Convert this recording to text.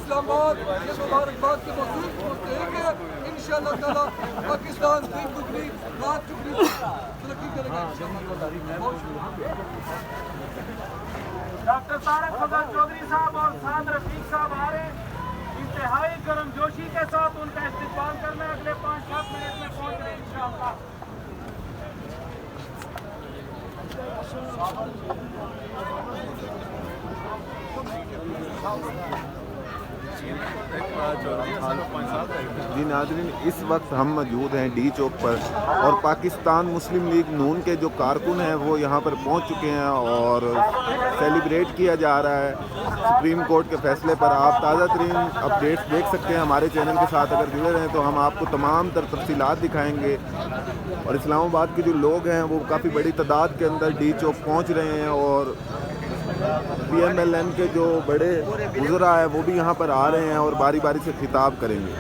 اسلام آباد یہ مبارکباد کے مستحق ہے. انشاءاللہ تعالیٰ پاکستان دن دگنی رات چگنی ترقی کرے گا. ڈاکٹر طارق فضل چودھری صاحب اور سعد رفیق صاحب آ رہے ہیں. انتہائی گرم جوشی کے ساتھ ان کا استقبال کرنا ہے. اگلے 5-7 منٹ میں پہنچ رہے ہیں انشاءاللہ. جی ناظرین، اس وقت ہم موجود ہیں ڈی چوک پر اور پاکستان مسلم لیگ نون کے جو کارکن ہیں وہ یہاں پر پہنچ چکے ہیں اور سیلیبریٹ کیا جا رہا ہے سپریم کورٹ کے فیصلے پر. آپ تازہ ترین اپڈیٹس دیکھ سکتے ہیں ہمارے چینل کے ساتھ. اگر جڑے رہیں تو ہم آپ کو تمام تر تفصیلات دکھائیں گے. اور اسلام آباد کے جو لوگ ہیں وہ کافی بڑی تعداد کے اندر ڈی چوک پہنچ رہے ہیں اور پی ایم ایل این کے جو بڑے وزراء ہیں وہ بھی یہاں پر آ رہے ہیں اور باری باری سے خطاب کریں گے.